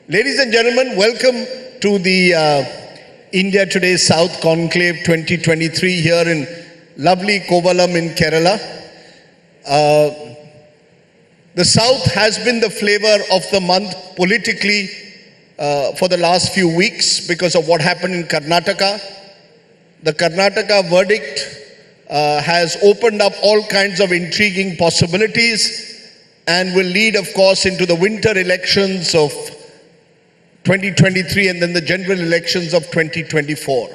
Ladies and gentlemen, welcome to the India Today South Conclave 2023 here in lovely Kovalam in Kerala. The South has been the flavor of the month politically for the last few weeks because of what happened in Karnataka. The Karnataka verdict has opened up all kinds of intriguing possibilities and will lead, of course, into the winter elections of 2023 and then the general elections of 2024.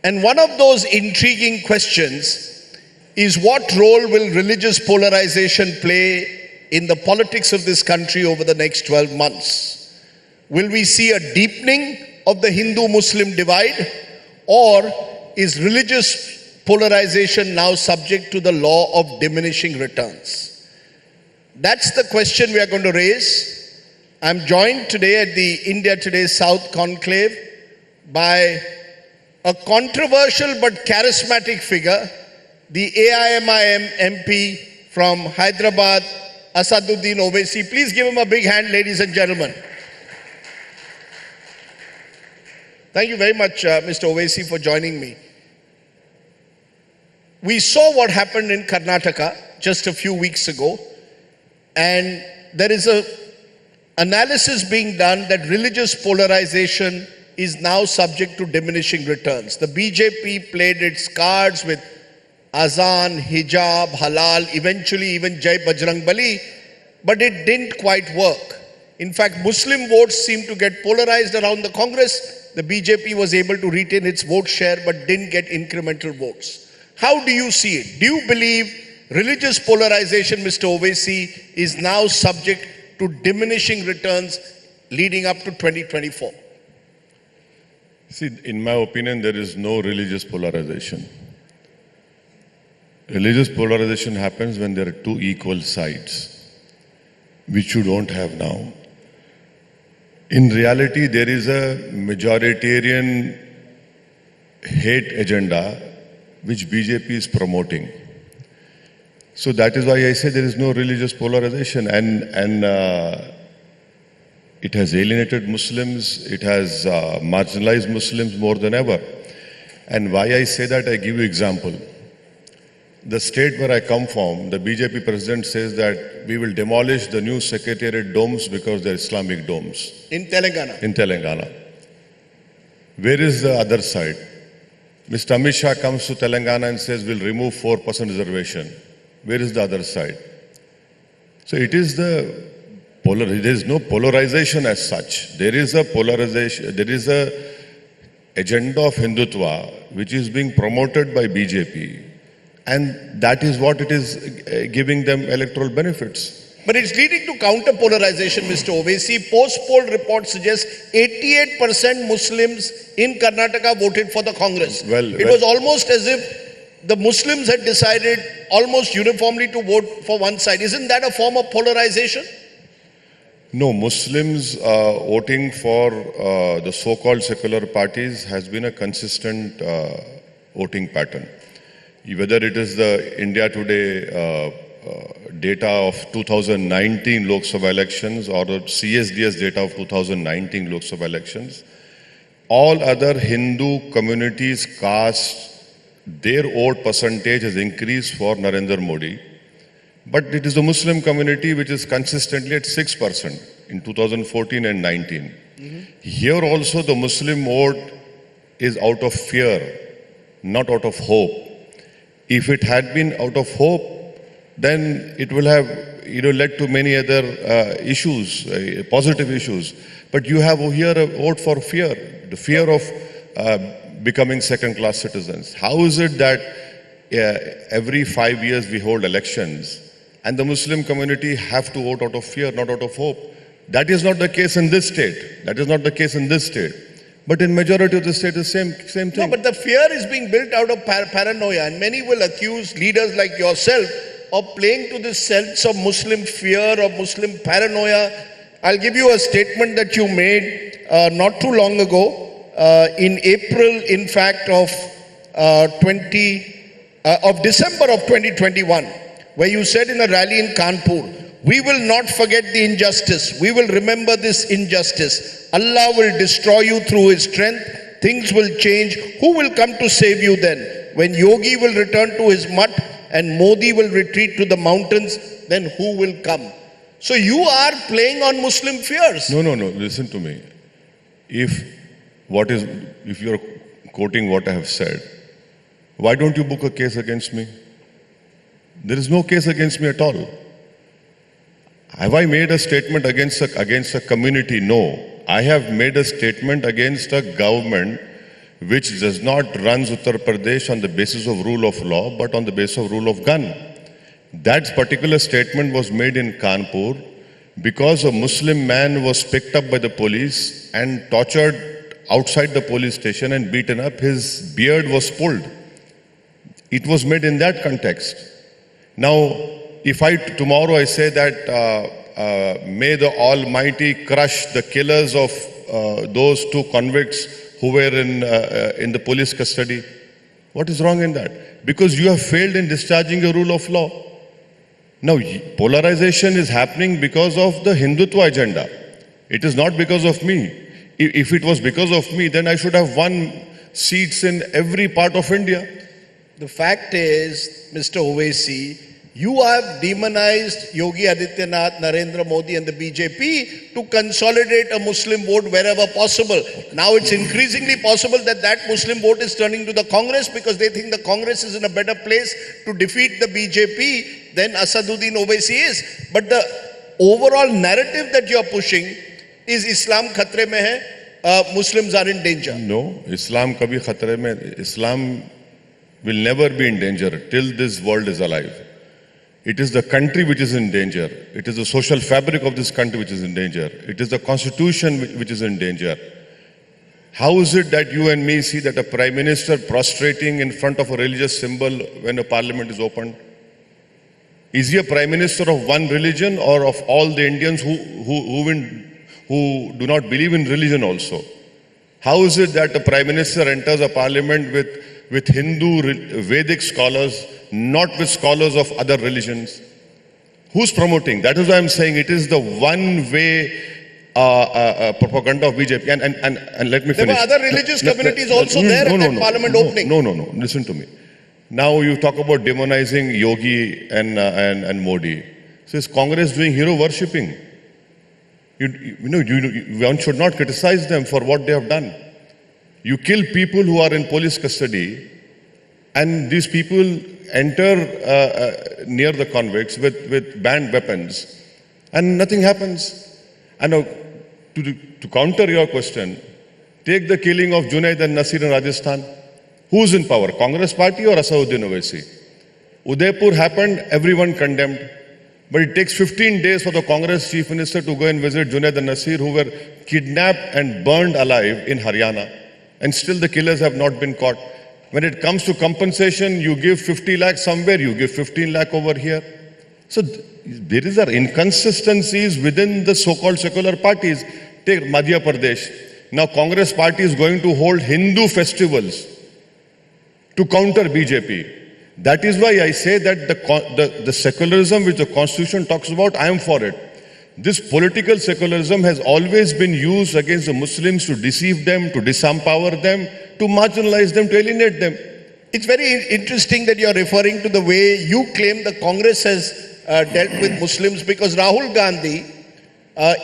And one of those intriguing questions is what role will religious polarization play in the politics of this country over the next 12 months? Will we see a deepening of the Hindu-Muslim divide, or is religious polarization now subject to the law of diminishing returns? That's the question we are going to raise. I'm joined today at the India Today South Conclave by a controversial but charismatic figure, the AIMIM MP from Hyderabad, Asaduddin Owaisi. Please give him a big hand, ladies and gentlemen. Thank you very much, Mr. Owaisi, for joining me. We saw what happened in Karnataka just a few weeks ago, and there is a analysis being done that religious polarization is now subject to diminishing returns. The BJP played its cards with azan, hijab, halal, eventually even Jai Bajrang Bali, but it didn't quite work. In fact, Muslim votes seemed to get polarized around the Congress. The BJP was able to retain its vote share but didn't get incremental votes. How do you see it? Do you believe religious polarization, Mr. Owaisi, is now subject to diminishing returns leading up to 2024? See, in my opinion, there is no religious polarization. Religious polarization happens when there are two equal sides, which you don't have now. In reality, there is a majoritarian hate agenda which BJP is promoting. So that is why I say there is no religious polarization, and it has alienated Muslims, it has marginalized Muslims more than ever. And why I say that, I give you example. The state where I come from, the BJP president says that we will demolish the new secretariat domes because they're Islamic domes. In Telangana? In Telangana. Where is the other side? Mr. Amit Shah comes to Telangana and says we'll remove 4% reservation. Where is the other side? So it is there is no polarization as such. There is a polarization, there is a agenda of Hindutva which is being promoted by BJP, and that is what it is giving them electoral benefits. But it's leading to counter-polarization, Mr. Owaisi. Post-poll report suggests 88% Muslims in Karnataka voted for the Congress. It was almost as if the Muslims had decided almost uniformly to vote for one side. Isn't that a form of polarization? No, Muslims voting for the so-called secular parties has been a consistent voting pattern. Whether it is the India Today data of 2019 Lok Sabha elections or the CSDS data of 2019 Lok Sabha elections, all other Hindu communities cast their vote percentage has increased for Narendra Modi. But it is the Muslim community which is consistently at 6% in 2014 and 19. Here also the Muslim vote is out of fear, not out of hope. If it had been out of hope, then it will have led to many other issues, positive issues. But you have here a vote for fear, the fear of becoming second-class citizens. How is it that every 5 years we hold elections and the Muslim community have to vote out of fear, not out of hope? That is not the case in this state. That is not the case in this state. But in majority of the state, the same thing. No, but the fear is being built out of paranoia, and many will accuse leaders like yourself of playing to this sense of Muslim fear or Muslim paranoia. I'll give you a statement that you made not too long ago. In April, in fact, of December of 2021, where you said in a rally in Kanpur, We will not forget the injustice. We will remember this injustice. Allah will destroy you through His strength. Things will change. Who will come to save you then? When Yogi will return to his mutt and Modi will retreat to the mountains, then who will come? So you are playing on Muslim fears. No. Listen to me. If you're quoting what I have said, why don't you book a case against me? There is no case against me at all. Have I made a statement against a community? No. I have made a statement against a government which does not run Uttar Pradesh on the basis of rule of law, but on the basis of rule of gun. That particular statement was made in Kanpur because a Muslim man was picked up by the police and tortured outside the police station and beaten up. His beard was pulled. It was made in that context. Now, if tomorrow I say that may the Almighty crush the killers of those two convicts who were in the police custody, what is wrong in that? Because you have failed in discharging a rule of law. Now, polarization is happening because of the Hindutva agenda. It is not because of me. If it was because of me, then I should have won seats in every part of India. The fact is, Mr. Owaisi, you have demonized Yogi Adityanath, Narendra Modi and the BJP to consolidate a Muslim vote wherever possible. Now it's increasingly possible that that Muslim vote is turning to the Congress because they think the Congress is in a better place to defeat the BJP than Asaduddin Owaisi is. But the overall narrative that you are pushing is Islam khatre mein hai, Muslims are in danger. No, Islam kabhi khatre mein. Islam will never be in danger till this world is alive. It is the country which is in danger. It is the social fabric of this country which is in danger. It is the constitution which is in danger. How is it that you and me see that a prime minister prostrating in front of a religious symbol when a parliament is opened? Is he a prime minister of one religion or of all the Indians who do not believe in religion also? How is it that a prime minister enters a parliament with Hindu Vedic scholars, not with scholars of other religions? Who's promoting? That is why I'm saying it is the one-way propaganda of BJP. And let me finish. There were other religious communities also there at that parliament opening. No. Listen to me. Now you talk about demonizing Yogi and Modi. So is Congress doing hero worshipping? One should not criticize them for what they have done. You kill people who are in police custody, and these people enter near the convicts with banned weapons, and nothing happens. And now, to counter your question, take the killing of Junaid and Nasir in Rajasthan. Who's in power, Congress party or Asaduddin Owaisi? Udaipur happened, everyone condemned. But it takes 15 days for the Congress chief minister to go and visit Junaid and Nasir, who were kidnapped and burned alive in Haryana. And still the killers have not been caught. When it comes to compensation, you give 50 lakh somewhere, you give 15 lakh over here. So there are inconsistencies within the so-called secular parties. Take Madhya Pradesh. Now Congress party is going to hold Hindu festivals to counter BJP. That is why I say that the secularism which the constitution talks about, I am for it. This political secularism has always been used against the Muslims to deceive them, to disempower them, to marginalize them, to alienate them. It's very interesting that you're referring to the way you claim the Congress has dealt with Muslims, because Rahul Gandhi,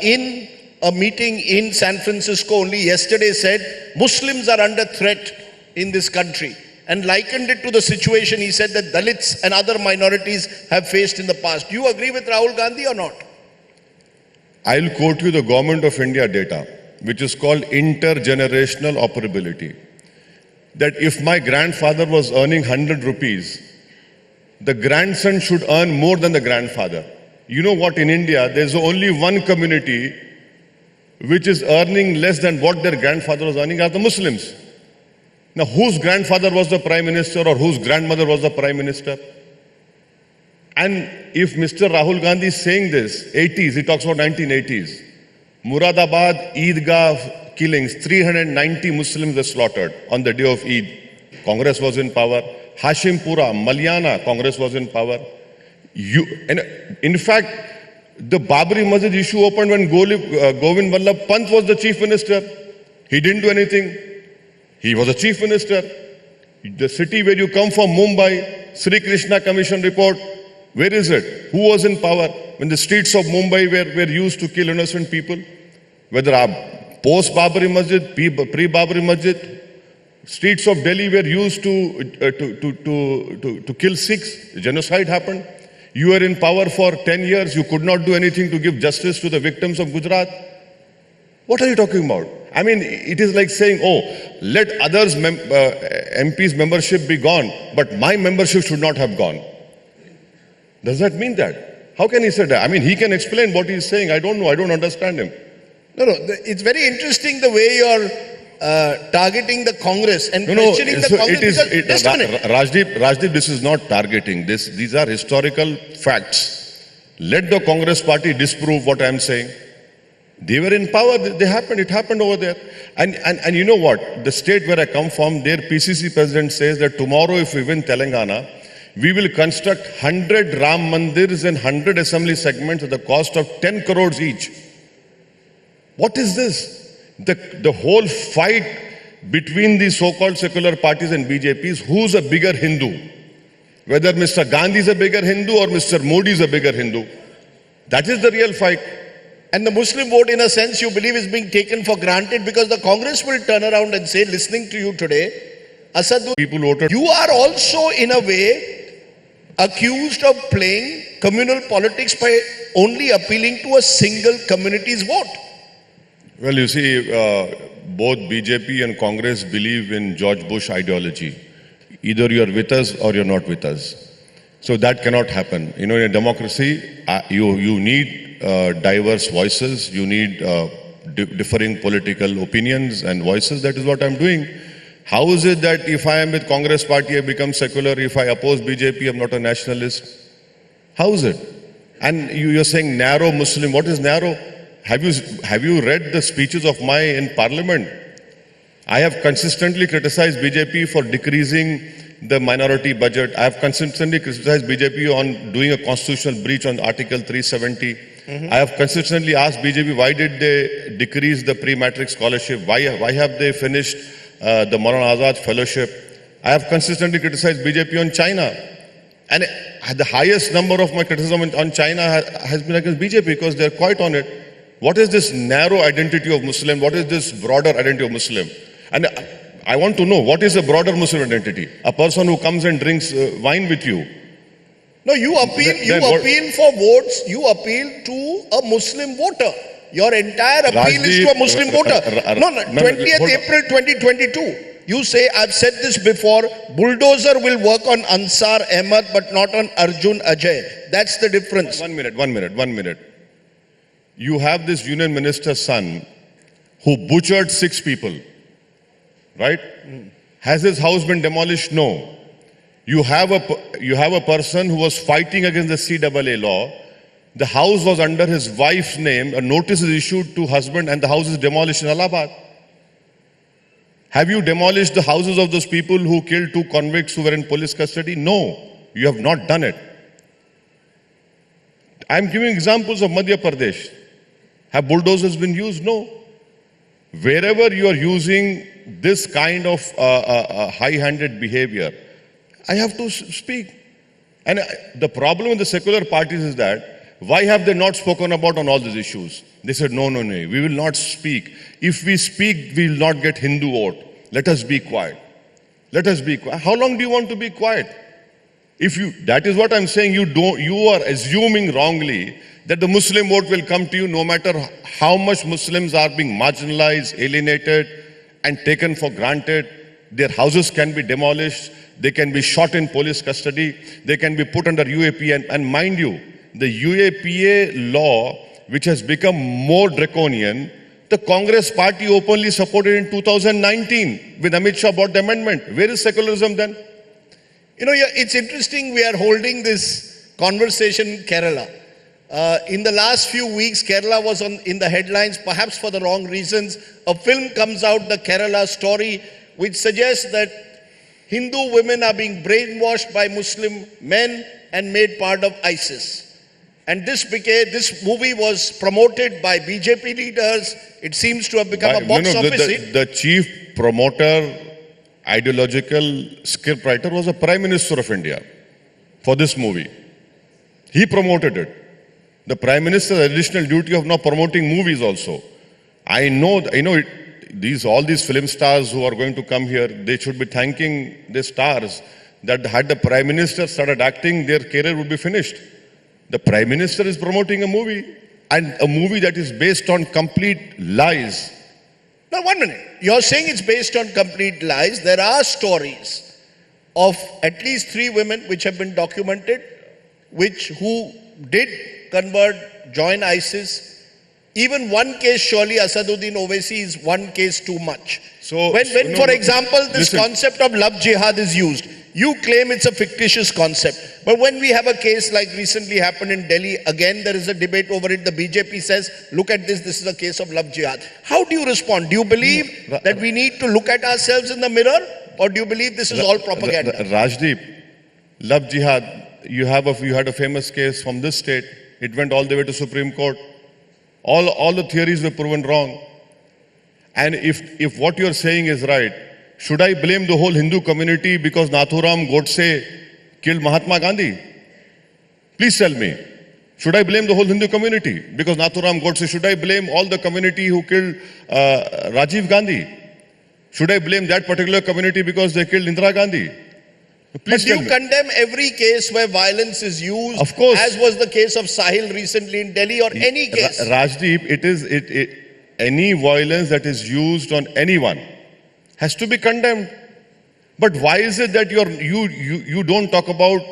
in a meeting in San Francisco only yesterday, said Muslims are under threat in this country, and likened it to the situation he said that Dalits and other minorities have faced in the past. Do you agree with Rahul Gandhi or not? I'll quote you the Government of India data, which is called Intergenerational Operability. That if my grandfather was earning 100 rupees, the grandson should earn more than the grandfather. You know what, in India, there's only one community which is earning less than what their grandfather was earning, are the Muslims. Now, whose grandfather was the Prime Minister or whose grandmother was the Prime Minister? And if Mr. Rahul Gandhi is saying this, 80s, he talks about 1980s. Muradabad, Eidgah killings, 390 Muslims were slaughtered on the day of Eid. Congress was in power. Hashimpura, Malyana, Congress was in power. In fact, The Babri Masjid issue opened when Govind Vallabh Pant was the chief minister. He didn't do anything. He was a chief minister. The city where you come from, Mumbai, Sri Krishna Commission report, where is it? Who was in power when the streets of Mumbai were used to kill innocent people? Whether post-Babri Masjid, pre-Babri Masjid, streets of Delhi were used to kill Sikhs. Genocide happened. You were in power for 10 years. You could not do anything to give justice to the victims of Gujarat. What are you talking about? I mean, it is like saying, oh, let others' MP's membership be gone, but my membership should not have gone. Does that mean that? How can he say that? I mean, he can explain what he is saying. I don't know. I don't understand him. No, it's very interesting the way you're targeting the Congress and questioning the Congress. Just a minute. Rajdeep, this is not targeting. These are historical facts. Let the Congress party disprove what I'm saying. They were in power. It happened over there. And you know what? The state where I come from, their PCC president says that tomorrow if we win Telangana, we will construct 100 Ram Mandirs and 100 assembly segments at the cost of 10 crores each. What is this? The whole fight between the so-called secular parties and BJPs, who's a bigger Hindu? Whether Mr. Gandhi is a bigger Hindu or Mr. Modi is a bigger Hindu. That is the real fight. And the Muslim vote, in a sense, you believe is being taken for granted because the Congress will turn around and say, listening to you today, Asaduddin, people voted. You are also, in a way, accused of playing communal politics by only appealing to a single community's vote. Well, you see, both BJP and Congress believe in George Bush ideology. Either you are with us or you're not with us. So that cannot happen. You know, in a democracy, you need diverse voices. You need differing political opinions and voices. That is what I'm doing. How is it that if I am with Congress party, I become secular? If I oppose BJP, I'm not a nationalist? How is it? And you're saying narrow Muslim. What is narrow? Have you read the speeches of mine in Parliament? I have consistently criticized BJP for decreasing the minority budget. I have consistently criticized BJP on doing a constitutional breach on Article 370. I have consistently asked BJP, why did they decrease the pre-matric scholarship? Why have they finished the Maulana Azad fellowship? I have consistently criticized BJP on China. And the highest number of my criticism on China has been against BJP because they're quiet on it. What is this narrow identity of Muslim? What is this broader identity of Muslim? And I want to know, what is a broader Muslim identity? A person who comes and drinks wine with you. No, you appeal for votes. You appeal to a Muslim voter. Your entire appeal is to a Muslim voter. No, 20th April 2022. You say, I've said this before, bulldozer will work on Ansar Ahmed but not on Arjun Ajay. That's the difference. One minute. You have this union minister's son who butchered 6 people, right? Has his house been demolished? No. You have a person who was fighting against the CAA law. The house was under his wife's name. A notice is issued to husband and the house is demolished in Allahabad. Have you demolished the houses of those people who killed 2 convicts who were in police custody? No, you have not done it. I'm giving examples of Madhya Pradesh. Have bulldozers been used? No. Wherever you are using this kind of high-handed behavior, I have to speak. And the problem with the secular parties is that, why have they not spoken about on all these issues? They said, no, we will not speak. If we speak, we will not get Hindu vote. Let us be quiet. Let us be quiet. How long do you want to be quiet? That is what I'm saying, you are assuming wrongly that the Muslim vote will come to you no matter how much Muslims are being marginalized, alienated, and taken for granted. Their houses can be demolished, they can be shot in police custody, they can be put under UAPA. And mind you, the UAPA law, which has become more draconian, the Congress party openly supported in 2019 when Amit Shah brought the amendment. Where is secularism then? You know, it's interesting, we are holding this conversation in Kerala. In the last few weeks, Kerala was in the headlines, perhaps for the wrong reasons. A film comes out, the Kerala Story, which suggests that Hindu women are being brainwashed by Muslim men and made part of ISIS. And this movie was promoted by BJP leaders. It seems to have become a box office hit. The chief promoter, ideological scriptwriter was the Prime Minister of India for this movie. He promoted it. The Prime Minister's additional duty of now promoting movies also. I know all these film stars who are going to come here, they should be thanking the stars that had the Prime Minister started acting, their career would be finished. The Prime Minister is promoting a movie, and a movie that is based on complete lies. Now, 1 minute. You're saying it's based on complete lies. There are stories of at least 3 women which have been documented, who did convert, join ISIS. Even one case, surely Asaduddin Owaisi is one case too much. So when for example, this concept of love jihad is used, you claim it's a fictitious concept. But when we have a case like recently happened in Delhi, again there is a debate over it. The BJP says, look at this is a case of love jihad. How do you respond? Do you believe that we need to look at ourselves in the mirror? Or do you believe this is all propaganda? Rajdeep, love jihad, you had a famous case from this state. It went all the way to Supreme Court. All the theories were proven wrong. And if what you're saying is right, should I blame the whole Hindu community because Nathuram Godse killed Mahatma Gandhi? Please tell me. Should I blame the whole Hindu community because Nathuram Godse? Should I blame all the community who killed Rajiv Gandhi? Should I blame that particular community because they killed Indira Gandhi? Please but do you condemn every case where violence is used? Of course. As was the case of Sahil recently in Delhi, or any case? Rajdeep, any violence that is used on anyone has to be condemned. But why is it that you don't talk about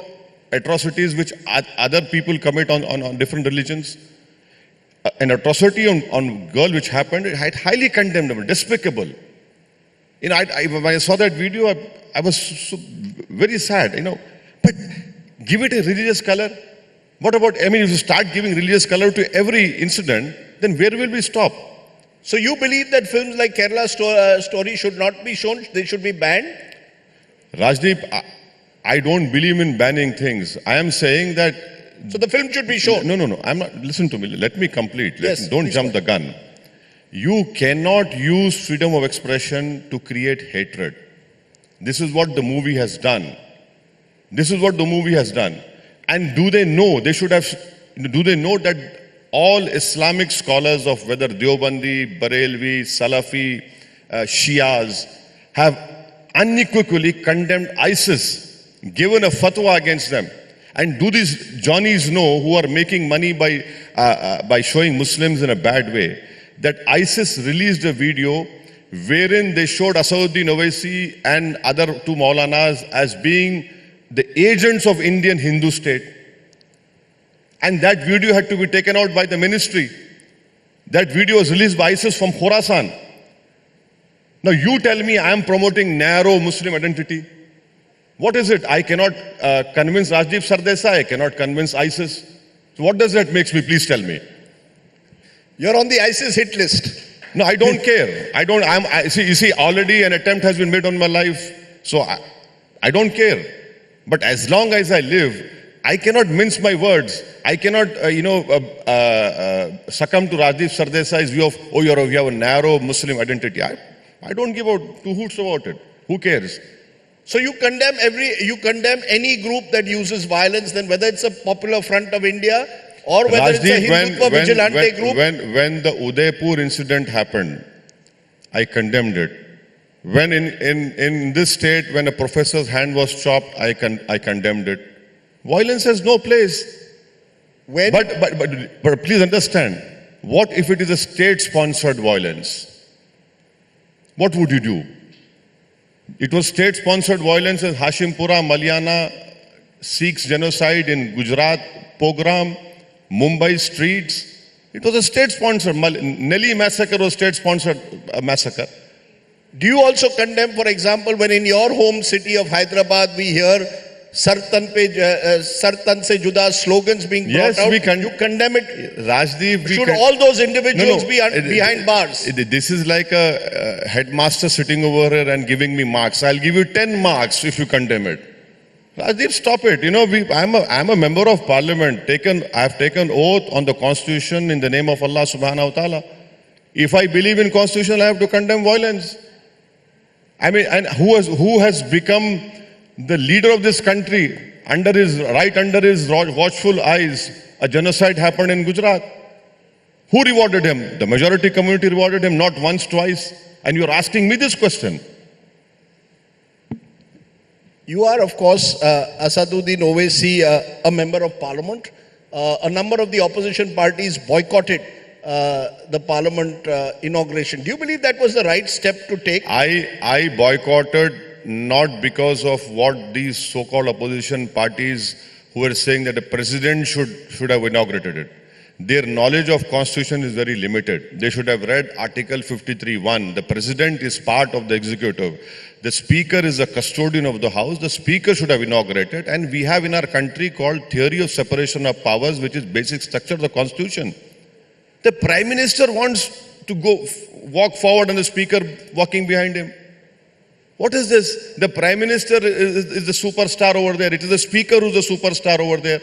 atrocities which other people commit on different religions? An atrocity on girl which happened, it highly condemnable, despicable. When I saw that video, I was so very sad, But give it a religious color. What about, if you start giving religious color to every incident, then where will we stop? So you believe that films like Kerala Story should not be shown, they should be banned? Rajdeep, I don't believe in banning things. I am saying that... So the film should be shown? No. I'm not. Listen to me. Let me complete. Yes, don't jump the gun. You cannot use freedom of expression to create hatred. This is what the movie has done. And do they know? Do they know that all Islamic scholars of whether Deobandi, Barelvi, Salafi, Shias have unequivocally condemned ISIS, given a fatwa against them? And do these Johnnies know, who are making money by showing Muslims in a bad way, that ISIS released a video wherein they showed Asaduddin Owaisi and other 2 Maulanas as being the agents of Indian Hindu state? And that video had to be taken out by the ministry. That video was released by ISIS from Khorasan. Now you tell me I am promoting narrow Muslim identity. What is it? I cannot convince Rajdeep Sardesai, I cannot convince ISIS. So what does that make me? Please tell me. You're on the ISIS hit list. No, I don't care. You see, already an attempt has been made on my life. So I don't care. But as long as I live, I cannot mince my words. I cannot, succumb to Rajdeep Sardesai's view of, you have a narrow Muslim identity. I don't give out 2 hoots about it. Who cares? So you condemn any group that uses violence, then whether it's a Popular Front of India or whether it's a Hindutva vigilante group? When the Udaipur incident happened, I condemned it. When in this state, when a professor's hand was chopped, I condemned it. Violence has no place. But please understand, what if it is a state-sponsored violence? What would you do? It was state-sponsored violence in Hashimpura, Malyana, Sikhs genocide in Gujarat, pogrom, Mumbai streets. It was a state-sponsored. Nelly massacre was state-sponsored massacre. Do you also condemn, for example, when in your home city of Hyderabad we hear Sartan se juda slogans being brought out? You condemn it? Rajdeep, should all those individuals be behind bars? This is like a headmaster sitting over here and giving me marks. I'll give you 10 marks if you condemn it. Rajiv, stop it. You know, I'm a member of parliament. I have taken oath on the constitution in the name of Allah subhanahu wa ta'ala. If I believe in constitution, I have to condemn violence. I mean, and who has become the leader of this country under his watchful eyes? A genocide happened in Gujarat. Who rewarded him? The majority community rewarded him, not once, twice. And you're asking me this question. You are, of course, Asaduddin Owaisi, a member of parliament. A number of the opposition parties boycotted the parliament inauguration. Do you believe that was the right step to take? I boycotted not because of what these so-called opposition parties who were saying that the president should have inaugurated it. Their knowledge of constitution is very limited. They should have read Article 53(1). The president is part of the executive. The speaker is a custodian of the house. The speaker should have inaugurated. And we have in our country called theory of separation of powers, which is basic structure of the constitution. The prime minister wants to walk forward and the speaker walking behind him. What is this? The prime minister is the superstar over there. It is the speaker who's the superstar over there.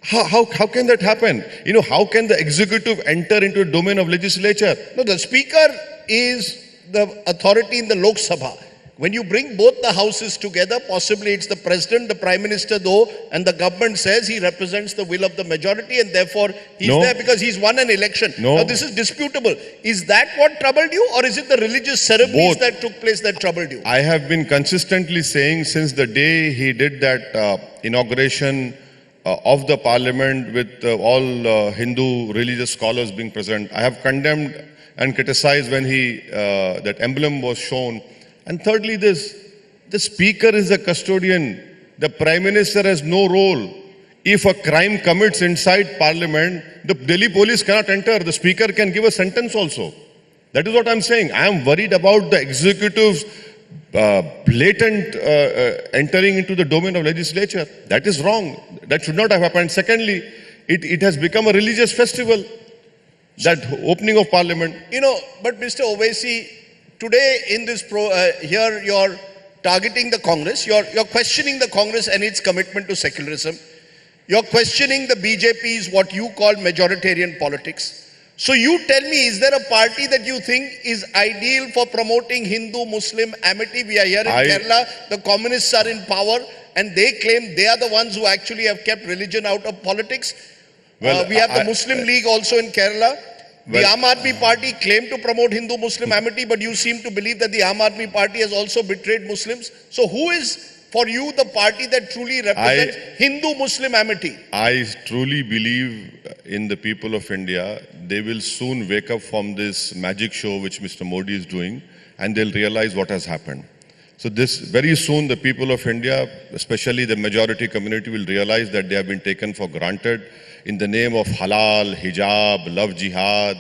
How can that happen? You know, how can the executive enter into a domain of legislature? No, the speaker is the authority in the Lok Sabha. When you bring both the houses together, possibly it's the president, the prime minister though, and the government says he represents the will of the majority and therefore he's there because he's won an election. No. Now this is disputable. Is that what troubled you, or is it the religious ceremonies that took place that troubled you? I have been consistently saying since the day he did that inauguration of the parliament with all Hindu religious scholars being present, I have condemned and criticized when that emblem was shown. And thirdly, the speaker is the custodian. The prime minister has no role. If a crime commits inside parliament, the Delhi police cannot enter. The speaker can give a sentence also. That is what I'm saying. I am worried about the executive's blatant entering into the domain of legislature. That is wrong. That should not have happened. Secondly, it has become a religious festival, that opening of parliament. You know, but Mr. Owaisi, today in this here you're targeting the Congress, you're questioning the Congress and its commitment to secularism. You're questioning the BJP's what you call majoritarian politics. So you tell me, is there a party that you think is ideal for promoting Hindu-Muslim amity? We are here in Kerala, the communists are in power and they claim they are the ones who actually have kept religion out of politics. Well, we have the Muslim League also in Kerala. The Aam Aadmi Party claimed to promote Hindu-Muslim amity, but you seem to believe that the Aam Aadmi Party has also betrayed Muslims. So who is for you the party that truly represents Hindu-Muslim amity? I truly believe in the people of India. They will soon wake up from this magic show which Mr. Modi is doing, and they'll realize what has happened. So very soon the people of India, especially the majority community, will realize that they have been taken for granted in the name of halal, hijab, love jihad,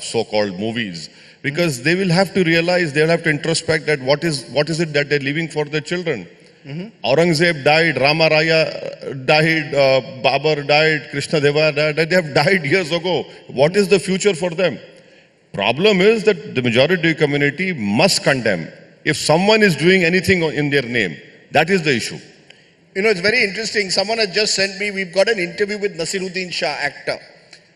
so-called movies. Because they will have to realize, they will have to introspect that what is it that they're leaving for their children. Aurangzeb died, Rama Raya died, Babar died, Krishna Deva died. They have died years ago. What is the future for them? Problem is that the majority community must condemn if someone is doing anything in their name. That is the issue. You know, it's very interesting. Someone has just sent me, we've got an interview with Nasiruddin Shah, actor,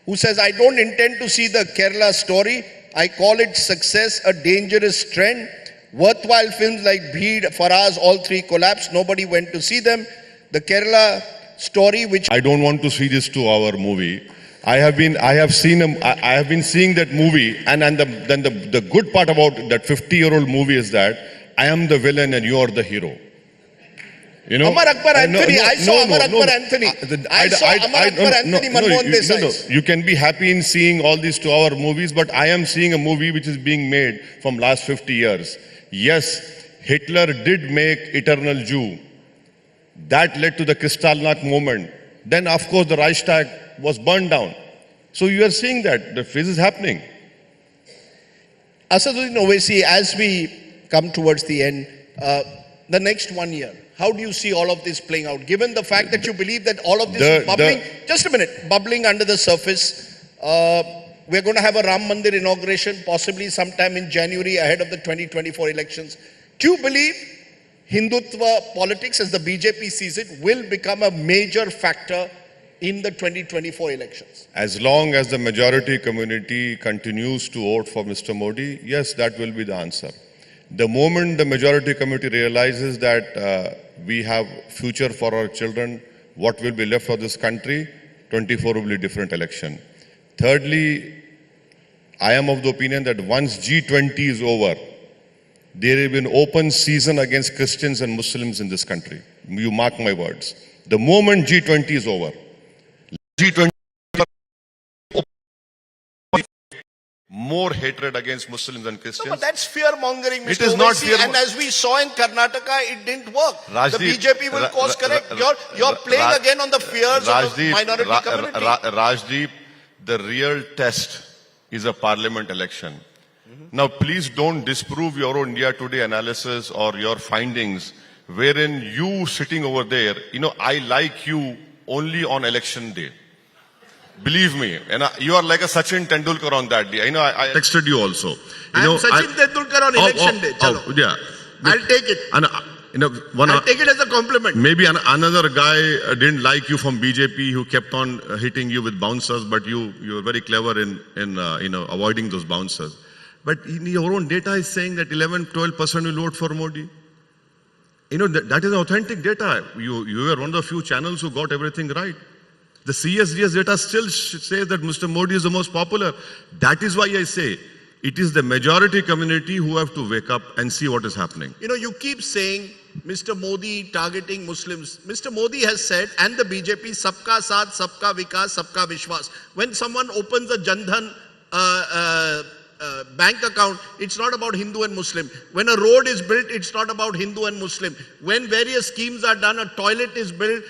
who says, I don't intend to see the Kerala story. I call it success, a dangerous trend. Worthwhile films like Bheed, Faraz, all three collapsed. Nobody went to see them. The Kerala story, which I don't want to see this 2-hour movie. I have been seeing that movie, and then the good part about that 50-year-old movie is that I am the villain and you are the hero. You know, Amar Akbar Anthony. I saw Amar Akbar Anthony. I saw Amar Akbar Anthony Manmohan Desai. You can be happy in seeing all these 2-hour movies, but I am seeing a movie which is being made from last 50 years. Yes, Hitler did make Eternal Jew. That led to the Kristallnacht movement. Then, of course, the Reichstag was burned down. So you are seeing that this is happening. Asaduddin Owaisi, as we come towards the end, the next 1 year, how do you see all of this playing out? Given the fact that you believe that all of this is bubbling, just a minute, bubbling under the surface. We're going to have a Ram Mandir inauguration, possibly sometime in January ahead of the 2024 elections. Do you believe Hindutva politics, as the BJP sees it, will become a major factor in the 2024 elections? As long as the majority community continues to vote for Mr. Modi, yes, that will be the answer. The moment the majority community realizes that we have future for our children, what will be left of this country, 24 will be a different election. Thirdly, I am of the opinion that once G20 is over, there will be an open season against Christians and Muslims in this country. You mark my words. The moment G20 is over, G20 more hatred against Muslims and Christians. No, but that's fear-mongering, Mr. It is Owaisi, not fear. And as we saw in Karnataka, it didn't work. Rajdeep, the BJP will course correct. You're playing again on the fears of the minority community. Rajdeep, the real test is a parliament election. Now, please don't disprove your own India Today analysis or your findings, wherein you sitting over there, I like you only on election day. Believe me, and you are like a Sachin Tendulkar on that day. I texted you also. I'm Sachin Tendulkar on election day. Chalo. Yeah, I'll take it. And, I'll take it as a compliment. Maybe another guy didn't like you from BJP who kept on hitting you with bouncers, but you were very clever in avoiding those bouncers. But your own data is saying that 11-12% will vote for Modi. That is authentic data. You were one of the few channels who got everything right. The CSDS data still says that Mr. Modi is the most popular. That is why I say it is the majority community who have to wake up and see what is happening. You keep saying Mr. Modi targeting Muslims. Mr. Modi has said, and the BJP, Sabka Saath, Sabka Vikas, Sabka Vishwas. When someone opens a Jan Dhan bank account, it's not about Hindu and Muslim. When a road is built, it's not about Hindu and Muslim. When various schemes are done, a toilet is built,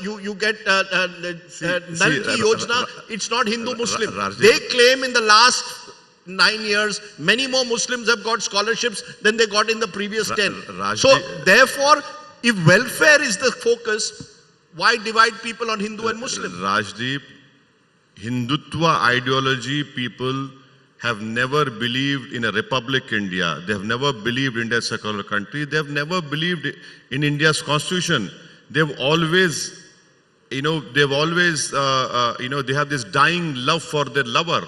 you get Nal Ki Yojana, it's not Hindu Muslim. They claim in the last 9 years, many more Muslims have got scholarships than they got in the previous 10. So therefore, if welfare is the focus, why divide people on Hindu and Muslim? Rajdeep, Hindutva ideology people have never believed in a republic India. They have never believed India is a secular country. They have never believed in India's constitution. They've always, they have this dying love for their lover.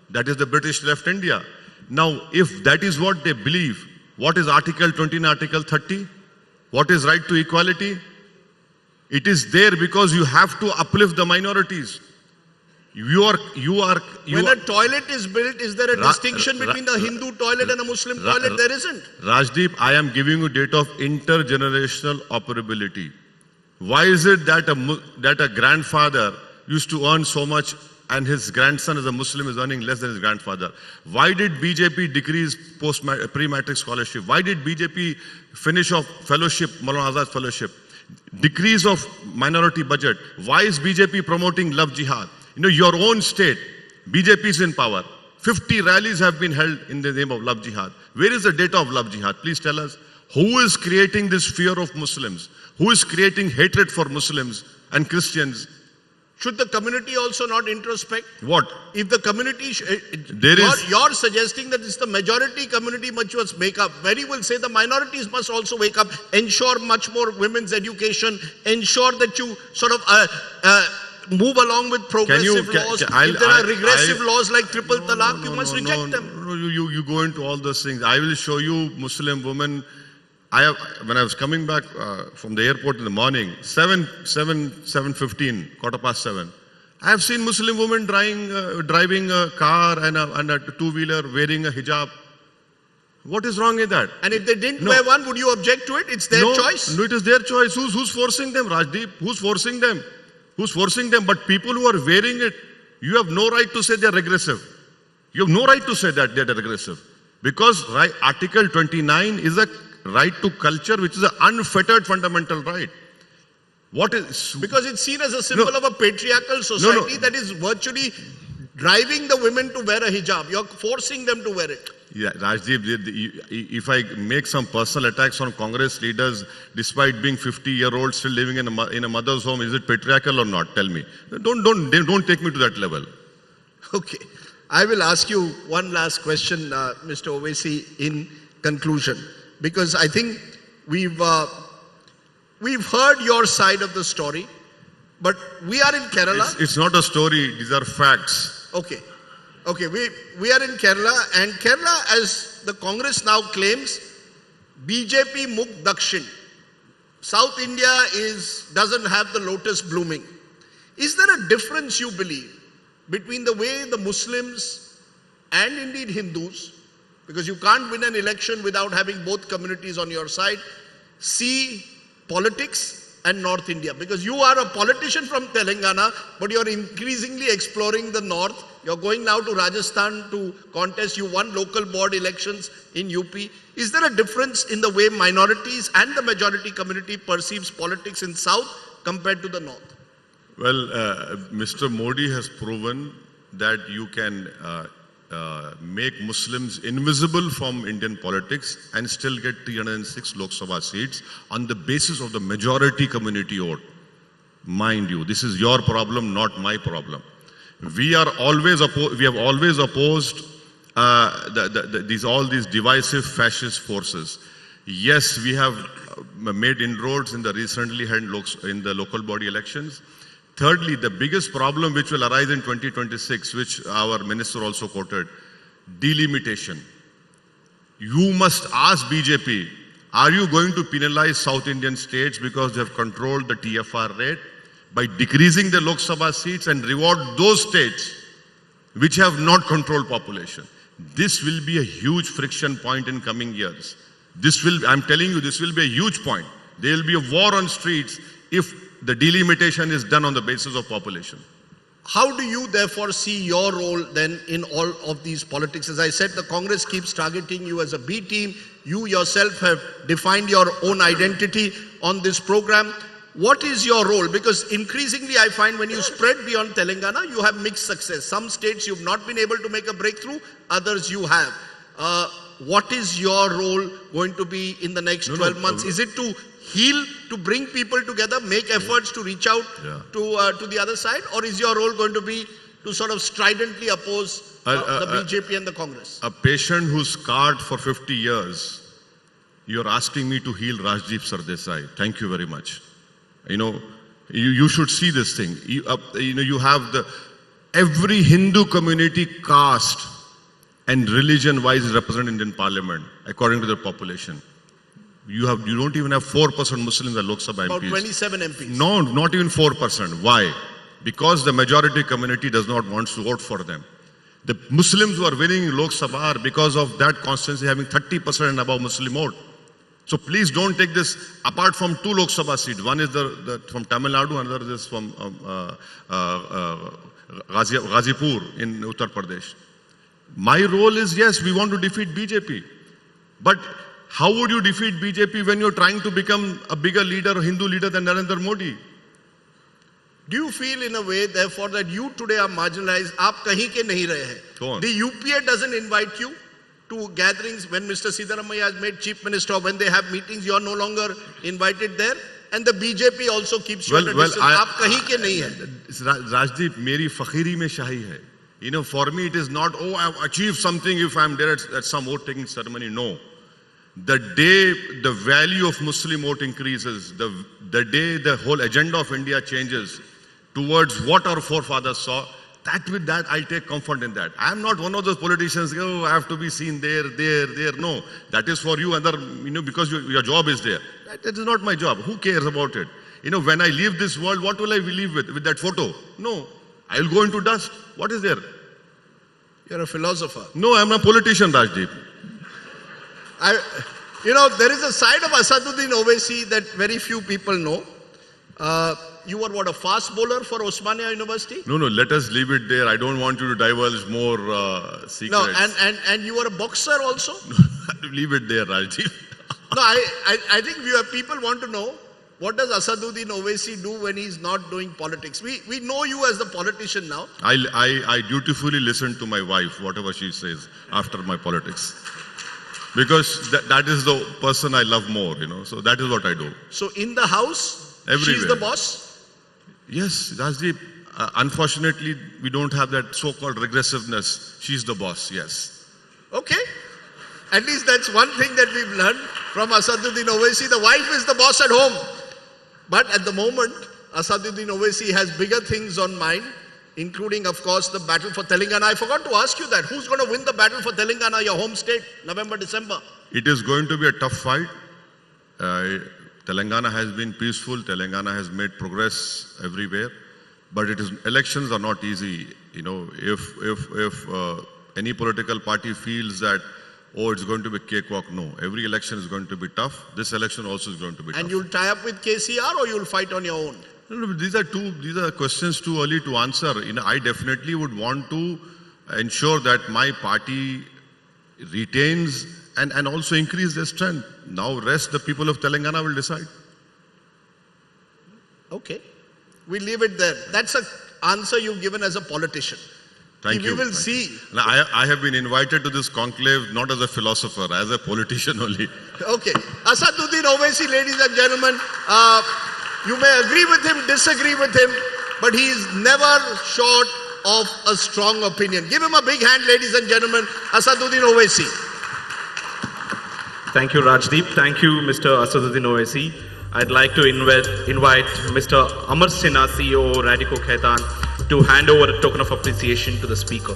That is the British left India. Now, if that is what they believe, what is Article 20 and Article 30? What is right to equality? It is there because you have to uplift the minorities. When a toilet is built, is there a distinction between the Hindu toilet and a Muslim toilet? There isn't. Rajdeep, I am giving you data of intergenerational operability. Why is it that a grandfather used to earn so much and his grandson as a Muslim is earning less than his grandfather? Why did BJP decrease pre-matric scholarship? Why did BJP finish off fellowship, Maulana Azad fellowship? Decrease of minority budget. Why is BJP promoting love jihad? Your own state, BJP is in power. 50 rallies have been held in the name of love jihad. Where is the data of love jihad? Please tell us. Who is creating this fear of Muslims? Who is creating hatred for Muslims and Christians? Should the community also not introspect? What? If the community, you're suggesting that it's the majority community which must wake up. Many will say the minorities must also wake up, ensure much more women's education, ensure that you sort of move along with progressive laws. If there are regressive laws like triple talaq, you must reject them. No, you go into all those things. I will show you Muslim women. When I was coming back from the airport in the morning, 7:15, 7:15, I have seen Muslim women driving a car and a two-wheeler wearing a hijab. What is wrong with that? And if they didn't wear one, would you object to it? It's their choice. No, it is their choice. Who's forcing them, Rajdeep? Who's forcing them? Who's forcing them? But people who are wearing it, you have no right to say they're regressive. You have no right to say that they're regressive. Because Article 29 is a right to culture, which is an unfettered fundamental right. What is? Because it's seen as a symbol of a patriarchal society that is virtually driving the women to wear a hijab. You're forcing them to wear it. Yeah, Rajdeep, if I make some personal attacks on Congress leaders, despite being 50-year-olds still living in a mother's home, is it patriarchal or not? Tell me. Don't take me to that level. Okay. I will ask you one last question, Mr. Owaisi, in conclusion. Because I think We've heard your side of the story, but we are in Kerala. It's not a story, these are facts. Okay. Okay, we are in Kerala, and Kerala, as the Congress now claims, BJP Mukh Dakshin. South India doesn't have the lotus blooming. Is there a difference, you believe, between the way the Muslims and indeed Hindus, because you can't win an election without having both communities on your side, see politics and North India? Because you are a politician from Telangana, but you're increasingly exploring the North. You're going now to Rajasthan to contest. You won local board elections in UP. Is there a difference in the way minorities and the majority community perceives politics in South compared to the North? Well, Mr. Modi has proven that you can make Muslims invisible from Indian politics and still get 306 Lok Sabha seats on the basis of the majority community vote. Mind you, this is your problem, not my problem. We have always opposed all these divisive fascist forces. Yes, we have made inroads in the recently held in the local body elections. Thirdly, the biggest problem which will arise in 2026, which our minister also quoted, delimitation. You must ask BJP, are you going to penalize South Indian states because they have controlled the TFR rate by decreasing the Lok Sabha seats and reward those states which have not controlled population? This will be a huge friction point in coming years. I'm telling you, this will be a huge point. There will be a war on streets if the delimitation is done on the basis of population. How do you therefore see your role then in all of these politics? As I said, the Congress keeps targeting you as a B team. You yourself have defined your own identity on this program. What is your role? Because increasingly I find when you spread beyond Telangana, you have mixed success. Some states you've not been able to make a breakthrough, others you have. What is your role going to be in the next 12 months? Is it to heal, to bring people together, make efforts to reach out to the other side? Or is your role going to be to sort of stridently oppose the BJP and the Congress? A patient who's scarred for 50 years, you're asking me to heal Rajdeep Sardesai. Thank you very much. You know, you should see this thing. You have every Hindu community, caste and religion-wise is represented in Parliament according to their population. You don't even have 4% Muslims at Lok Sabha MPs. About 27 MPs. No, not even 4%. Why? Because the majority community does not want to vote for them. The Muslims who are winning Lok Sabha are because of that constituency having 30% and above Muslim vote. So please don't take this apart from two Lok Sabha seats. One is from Tamil Nadu, another is from Ghazipur in Uttar Pradesh. My role is, yes, we want to defeat BJP. But how would you defeat BJP when you're trying to become a bigger leader, Hindu leader than Narendra Modi? Do you feel in a way, therefore, that you today are marginalized? Aap kahin ke nahi rahe hai. Go on. The UPA doesn't invite you to gatherings when Mr. Siddaramaiah has made chief minister, when they have meetings, you are no longer invited there. And the BJP also keeps you at a distance. Aap kahin ke nahi hai. Rajdeep, meri fakhiri mein shahi hai. You know, for me it is not, oh, I've achieved something if I'm there at some vote taking ceremony. No. The day the value of Muslim vote increases, the day the whole agenda of India changes towards what our forefathers saw, that I'll take comfort in that. I'm not one of those politicians, oh, I have to be seen there. No, that is for you, because your job is there. That is not my job. Who cares about it? You know, when I leave this world, what will I leave with that photo? No, I'll go into dust. What is there? You're a philosopher. No, I'm a politician, Rajdeep. There is a side of Asaduddin Owaisi that very few people know. You were what, a fast bowler for Osmania University? No, let us leave it there. I don't want you to divulge more secrets. No, and you were a boxer also? Leave it there, Rajiv. No, I think people want to know, what does Asaduddin Owaisi do when he's not doing politics? We know you as the politician now. I dutifully listen to my wife, whatever she says after my politics. Because that is the person I love more, so that is what I do. So in the house, everywhere. She's the boss? Yes, Rajdeep. Unfortunately, we don't have that so-called regressiveness. She's the boss, yes. Okay. At least that's one thing that we've learned. from Asaduddin Owaisi. The wife is the boss at home. But at the moment, Asaduddin Owaisi has bigger things on mind, including, of course, the battle for Telangana. I forgot to ask you that. Who's going to win the battle for Telangana, your home state, November, December? It is going to be a tough fight. Telangana has been peaceful. Telangana has made progress everywhere. But elections are not easy. You know, if any political party feels that, oh, it's going to be cakewalk, no. Every election is going to be tough. This election also is going to be tough. And you'll tie up with KCR or you'll fight on your own? No, these are questions too early to answer. You know, I definitely would want to ensure that my party retains and also increase their strength. Now, rest the people of Telangana will decide. Okay. We leave it there. That's an answer you've given as a politician. Thank you. We will see. I have been invited to this conclave not as a philosopher, as a politician only. Okay. Asaduddin Owaisi, ladies and gentlemen, you may agree with him, disagree with him, but he is never short of a strong opinion. Give him a big hand, ladies and gentlemen. Asaduddin Owaisi. Thank you, Rajdeep. Thank you, Mr. Asaduddin Owaisi. I'd like to invite Mr. Amar Sinha, CEO, Radico Khaitan, to hand over a token of appreciation to the speaker.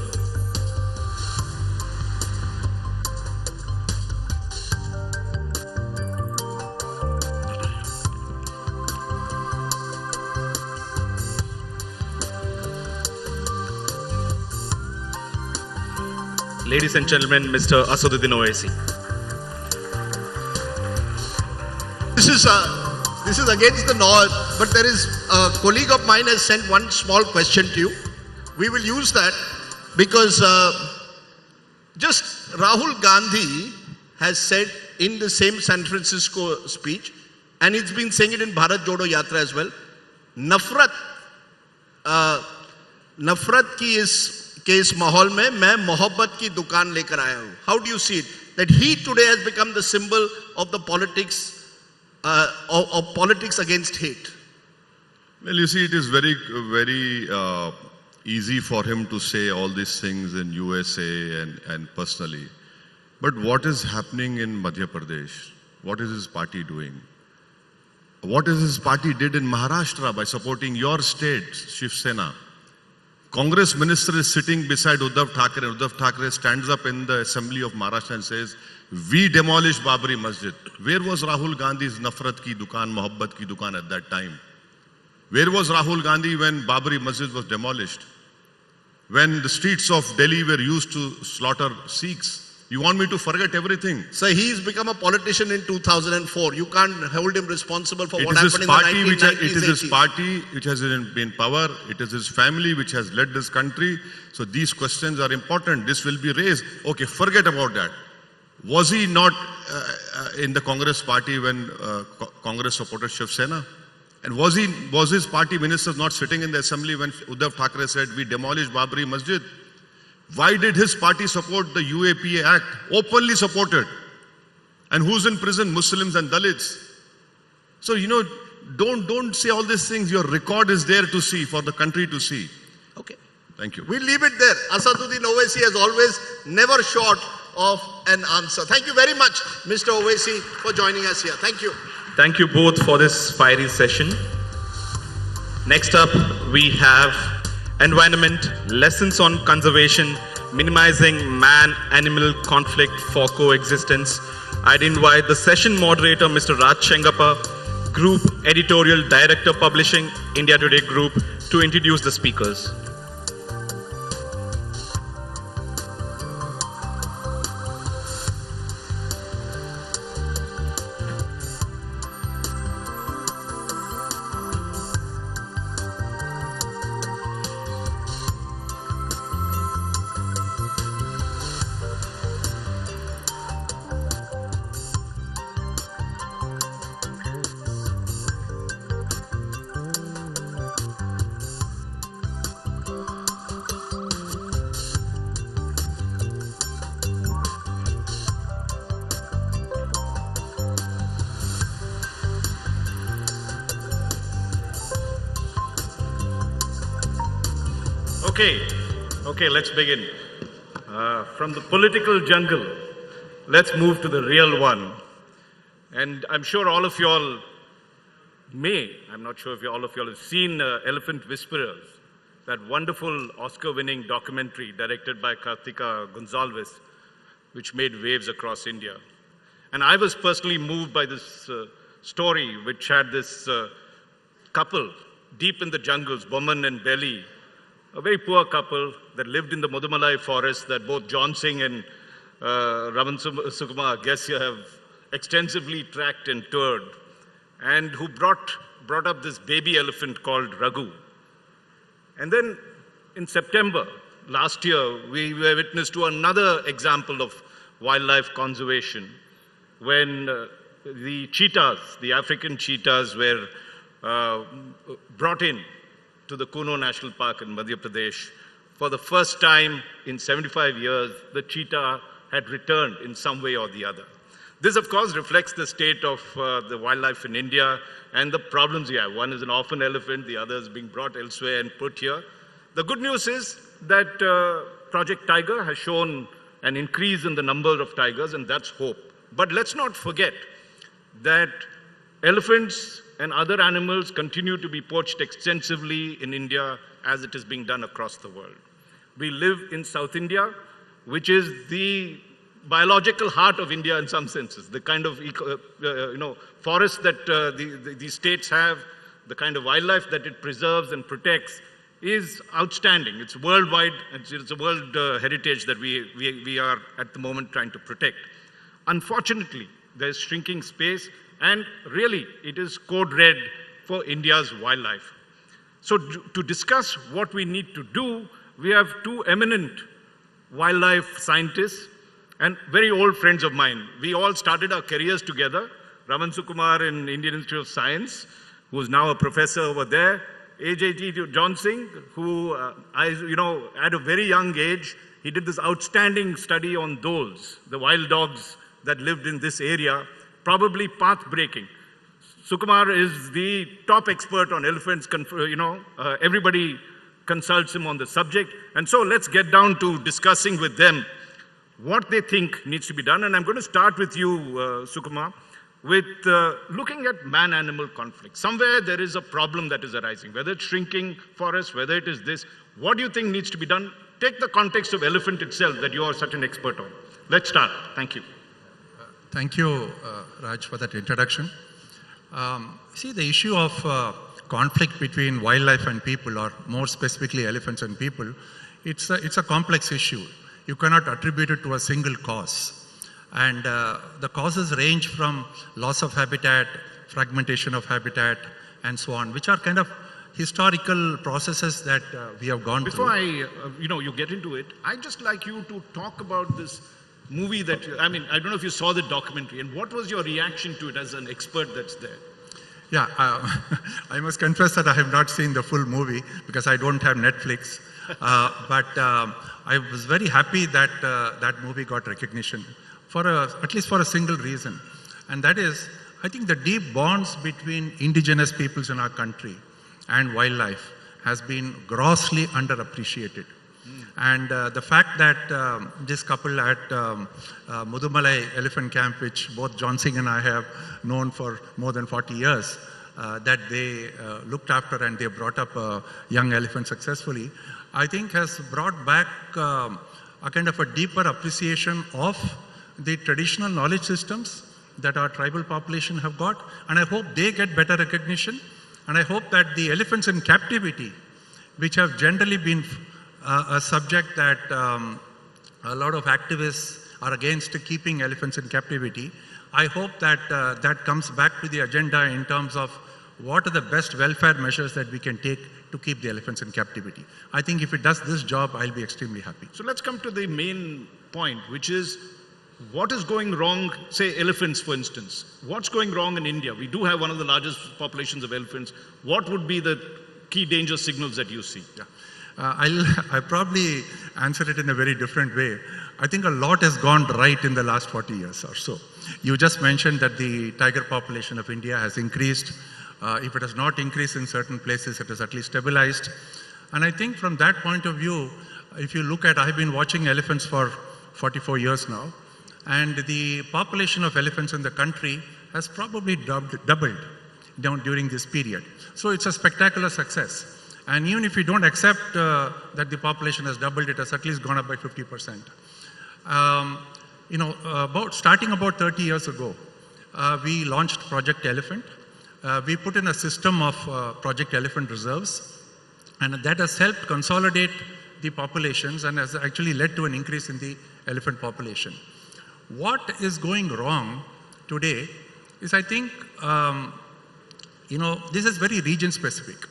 Ladies and gentlemen, Mr. Asaduddin Owaisi. This is against the norm, but there is a colleague of mine has sent one small question to you. We will use that because just Rahul Gandhi has said in the same San Francisco speech, and he's been saying it in Bharat Jodo Yatra as well, नफरत की इस माहौल में मैं मोहब्बत की दुकान लेकर आया हूँ. How do you see it? That he today has become the symbol of the politics of politics against hate. Well, you see, it is very easy for him to say all these things in USA and personally. But what is happening in Madhya Pradesh? What is his party doing? What is his party did in Maharashtra by supporting your state, Shiv Sena? Congress minister is sitting beside Uddhav Thackeray. Uddhav Thackeray stands up in the assembly of Maharashtra and says, we demolished Babri Masjid. Where was Rahul Gandhi's nafrat ki dukaan, mohabbat ki dukaan at that time? Where was Rahul Gandhi when Babri Masjid was demolished? When the streets of Delhi were used to slaughter Sikhs? You want me to forget everything? So he's become a politician in 2004. You can't hold him responsible for what happened in the 1990s. It is his party which has been in power. It is his family which has led this country. So these questions are important. This will be raised. Okay, forget about that. Was he not in the Congress party when Congress supported Shiv Sena? And was his party ministers not sitting in the assembly when Uddhav Thackeray said, we demolished Babri Masjid? Why did his party support the UAPA Act? Openly supported. And who's in prison? Muslims and Dalits. So, you know, don't say all these things. Your record is there to see, for the country to see. Okay. Thank you. We'll leave it there. Asaduddin Owaisi, as always, never short of an answer. Thank you very much, Mr. Owaisi, for joining us here. Thank you. Thank you both for this fiery session. Next up, we have environment, lessons on conservation, minimizing man-animal conflict for coexistence. I'd invite the session moderator, Mr. Raj Chengappa, Group Editorial Director Publishing, India Today Group, to introduce the speakers. Okay, let's begin. From the political jungle, let's move to the real one. And I'm sure all of you all I'm not sure if all of you all have seen Elephant Whisperers, that wonderful Oscar-winning documentary directed by Kartika Gonzalez, which made waves across India. And I was personally moved by this story, which had this couple deep in the jungles, Boman and Belly, a very poor couple that lived in the Mudumalai forest that both John Singh and Raman Sukumar, I guess you have extensively tracked and toured, and who brought up this baby elephant called Raghu. And then in September last year, we were witness to another example of wildlife conservation when the cheetahs, the African cheetahs, were brought in to the Kuno National Park in Madhya Pradesh. For the first time in 75 years, the cheetah had returned in some way or the other. This, of course, reflects the state of the wildlife in India and the problems we have. One is an orphan elephant, the other is being brought elsewhere and put here. The good news is that Project Tiger has shown an increase in the number of tigers, and that's hope. But let's not forget that elephants and other animals continue to be poached extensively in India as it is being done across the world. We live in South India, which is the biological heart of India in some senses. The kind of forests that these states have, the kind of wildlife that it preserves and protects is outstanding. It's worldwide, it's a world heritage that we are at the moment trying to protect. Unfortunately, there's shrinking space, and really it is code red for India's wildlife. So to discuss what we need to do, we have two eminent wildlife scientists and very old friends of mine. We all started our careers together. Raman Sukumar in Indian Institute of Science, who is now a professor over there. AJT John Singh, who at a very young age, he did this outstanding study on dholes, the wild dogs that lived in this area, probably path-breaking. Sukumar is the top expert on elephants. Everybody consults him on the subject. And so let's get down to discussing with them what they think needs to be done. And I'm going to start with you, Sukumar, with looking at man-animal conflict. Somewhere there is a problem that is arising, whether it's shrinking forests, whether it is this. What do you think needs to be done? Take the context of elephant itself that you are such an expert on. Let's start. Thank you. Thank you, Raj, for that introduction. See, the issue of conflict between wildlife and people, or more specifically elephants and people, it's a complex issue. You cannot attribute it to a single cause. And the causes range from loss of habitat, fragmentation of habitat, and so on, which are kind of historical processes that we have gone through. Before you get into it, I'd just like you to talk about this movie that, I don't know if you saw the documentary, and what was your reaction to it as an expert that's there? Yeah, I must confess that I have not seen the full movie because I don't have Netflix. But I was very happy that that movie got recognition at least for a single reason. And that is, I think the deep bonds between indigenous peoples in our country and wildlife has been grossly underappreciated. And the fact that this couple at Mudumalai Elephant Camp, which both John Singh and I have known for more than 40 years, that they looked after and they brought up a young elephant successfully, I think has brought back a kind of a deeper appreciation of the traditional knowledge systems that our tribal population have got. And I hope they get better recognition. And I hope that the elephants in captivity, which have generally been a subject that a lot of activists are against keeping elephants in captivity, I hope that that comes back to the agenda in terms of what are the best welfare measures that we can take to keep the elephants in captivity. I think if it does this job, I'll be extremely happy. So let's come to the main point, which is what is going wrong, say elephants for instance. What's going wrong in India? We do have one of the largest populations of elephants. What would be the key danger signals that you see? Yeah. I'll probably answer it in a very different way. I think a lot has gone right in the last 40 years or so. You just mentioned that the tiger population of India has increased. If it has not increased in certain places, it has at least stabilized. And I think from that point of view, if you look at, I've been watching elephants for 44 years now, and the population of elephants in the country has probably doubled down during this period. So it's a spectacular success. And even if we don't accept that the population has doubled, it has at least gone up by 50%. Starting about 30 years ago, we launched Project Elephant. We put in a system of Project Elephant reserves, and that has helped consolidate the populations and has actually led to an increase in the elephant population. What is going wrong today is, I think, this is very region specific.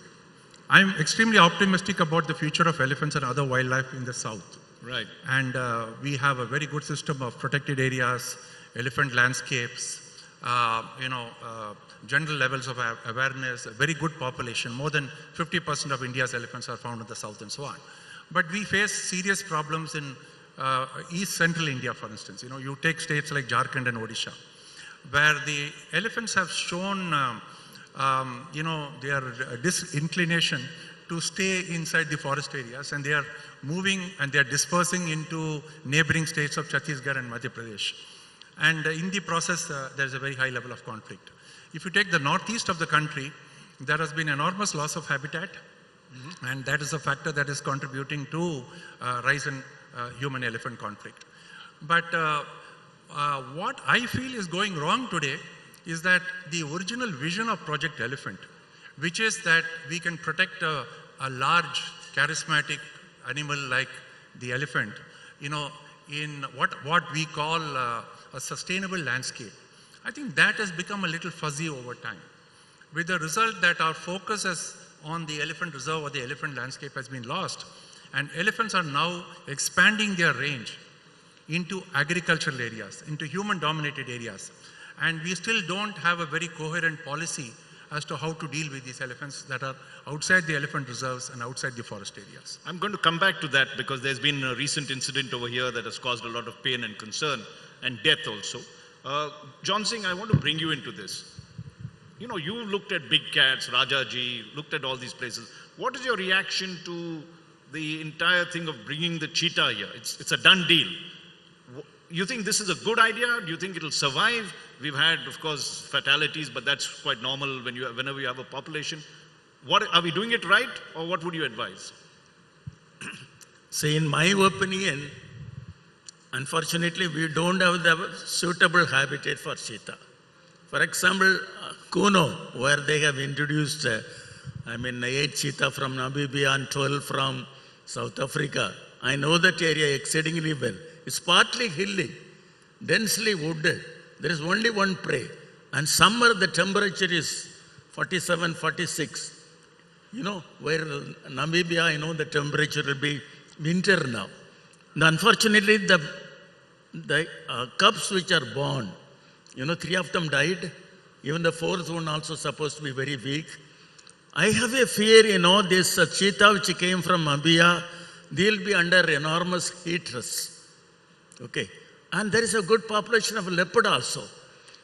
I'm extremely optimistic about the future of elephants and other wildlife in the south. Right. And we have a very good system of protected areas, elephant landscapes, general levels of awareness, a very good population. More than 50% of India's elephants are found in the south and so on. But we face serious problems in East Central India, for instance. You take states like Jharkhand and Odisha, where the elephants have shown, their disinclination to stay inside the forest areas, and they are moving and they are dispersing into neighboring states of Chhattisgarh and Madhya Pradesh. And in the process, there's a very high level of conflict. If you take the northeast of the country, there has been enormous loss of habitat, and that is a factor that is contributing to rise in human-elephant conflict. But what I feel is going wrong today is that the original vision of Project Elephant, which is that we can protect a large, charismatic animal like the elephant, in what we call a sustainable landscape. I think that has become a little fuzzy over time, with the result that our focus on the elephant reserve or the elephant landscape has been lost, and elephants are now expanding their range into agricultural areas, into human-dominated areas. And we still don't have a very coherent policy as to how to deal with these elephants that are outside the elephant reserves and outside the forest areas. I'm going to come back to that because there's been a recent incident over here that has caused a lot of pain and concern and death also. John Singh, I want to bring you into this. You looked at big cats, Rajaji, looked at all these places. What is your reaction to the entire thing of bringing the cheetah here? It's a done deal. You think this is a good idea? Do you think it'll survive? We've had, of course, fatalities, but that's quite normal whenever you have a population. Are we doing it right, or what would you advise? See, in my opinion, unfortunately, we don't have the suitable habitat for cheetah. For example, Kuno, where they have introduced, 8 cheetah from Namibia and 12 from South Africa. I know that area exceedingly well. It's partly hilly, densely wooded. There is only one prey. And summer the temperature is 47, 46. Where Namibia, the temperature will be winter now. And unfortunately, the cubs which are born, 3 of them died. Even the 4th one also supposed to be very weak. I have a fear, this cheetah which came from Namibia, they'll be under enormous heat stress. Okay. And there is a good population of leopard also.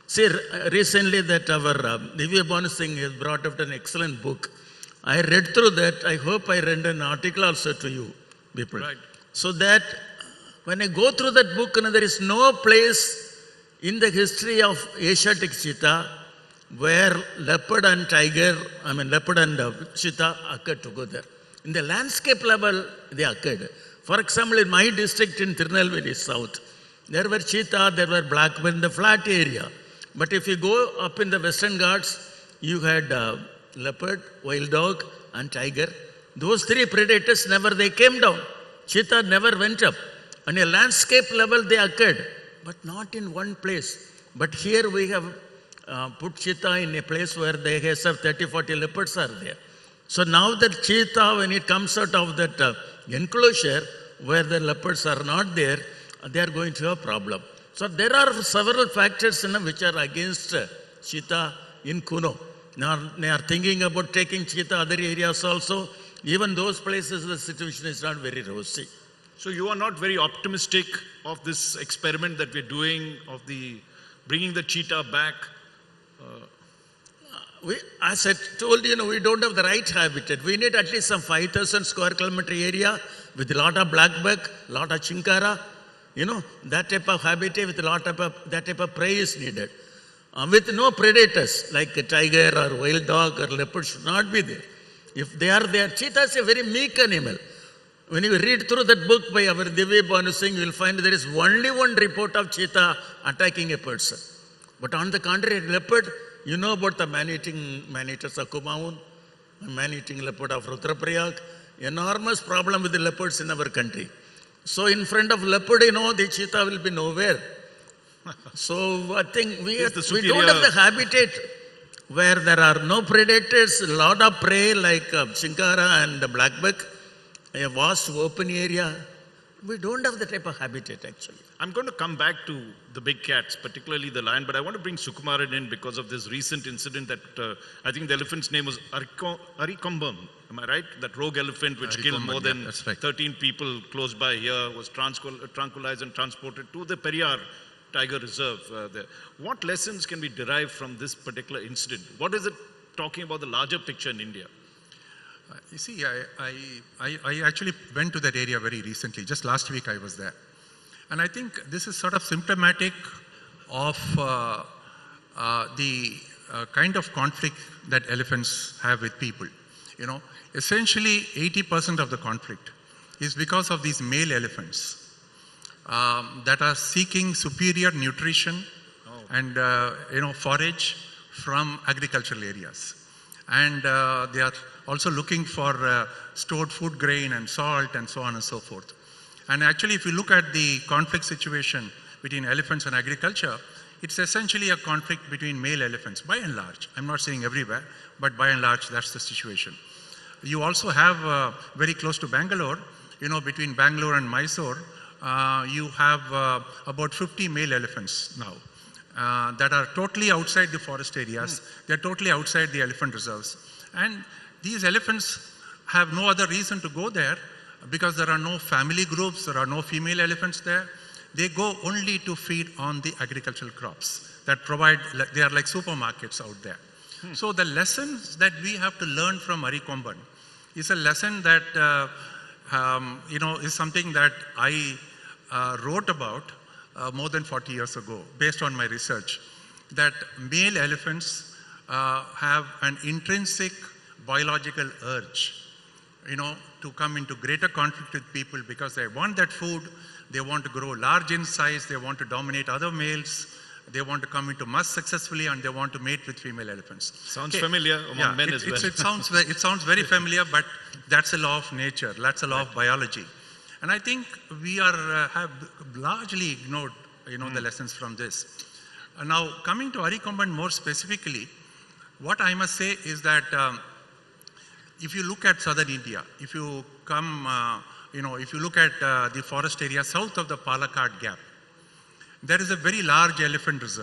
See, recently that our Divya Bhanu Singh has brought up an excellent book. I read through that. I hope I read an article also to you people. Right. So that when I go through that book, there is no place in the history of Asiatic cheetah where leopard and cheetah occurred together. In the landscape level, they occurred. For example, in my district in Tirunelveli South, there were cheetah, there were black bear in the flat area. But if you go up in the Western Ghats, you had leopard, wild dog, and tiger. Those 3 predators they came down. Cheetah never went up. On a landscape level, they occurred, but not in one place. But here we have put cheetah in a place where they have 30, 40 leopards are there. So now that cheetah, when it comes out of that enclosure where the leopards are not there, they are going to have a problem. So there are several factors which are against cheetah in Kuno. Now they are thinking about taking cheetah other areas also. Even those places the situation is not very rosy. So you are not very optimistic of this experiment that we're doing of bringing the cheetah back? As I told you, we don't have the right habitat. We need at least some 5,000 square kilometer area with a lot of blackback, a lot of chinkara, that type of habitat with a lot of that type of prey is needed. with no predators like a tiger or wild dog or leopard should not be there. If they are there, cheetah is a very meek animal. When you read through that book by our Divya Bhanu Singh, you will find there is only one report of cheetah attacking a person. But on the contrary, leopard, you know about the man-eaters of Kumaun, man-eating leopard of Rudraprayag, enormous problem with the leopards in our country. So in front of leopard, you know, the cheetah will be nowhere. So I think we don't have the habitat where there are no predators, a lot of prey like chinkara and the blackbuck, a vast open area. We don't have the type of habitat actually. I'm going to come back to the big cats, particularly the lion, but I want to bring Sukumaran in because of this recent incident that I think the elephant's name was Arikombam. Am I right? That rogue elephant which killed more than 13 people close by here was tranquilized and transported to the Periyar Tiger Reserve there. What lessons can be derived from this particular incident? What is it talking about the larger picture in India? You see, I actually went to that area very recently. Just last week I was there. And I think this is sort of symptomatic of the kind of conflict that elephants have with people. You know, essentially 80% of the conflict is because of these male elephants that are seeking superior nutrition and forage from agricultural areas. And they are also looking for stored food grain and salt and so on and so forth. And actually, if you look at the conflict situation between elephants and agriculture, it's essentially a conflict between male elephants, by and large. I'm not saying everywhere, but by and large, that's the situation. You also have, very close to Bangalore, you know, between Bangalore and Mysore, you have about 50 male elephants now that are totally outside the forest areas. They're totally outside the elephant reserves. And these elephants have no other reason to go there because there are no family groups, there are no female elephants there. They go only to feed on the agricultural crops that provide, they are like supermarkets out there. So the lessons that we have to learn from Arikomban is a lesson that, is something that I wrote about more than 40 years ago based on my research, that male elephants have an intrinsic biological urge, to come into greater conflict with people because they want that food, they want to grow large in size, they want to dominate other males, they want to come into mass successfully, and they want to mate with female elephants. Sounds familiar among men as well. It sounds very familiar, but that's a law of nature, that's a law of biology. And I think we have largely ignored, the lessons from this. Now, coming to Arikomban more specifically, what I must say is that if you look at southern India, if you come, if you look at the forest area south of the Palakkad Gap, there is a very large elephant reserve.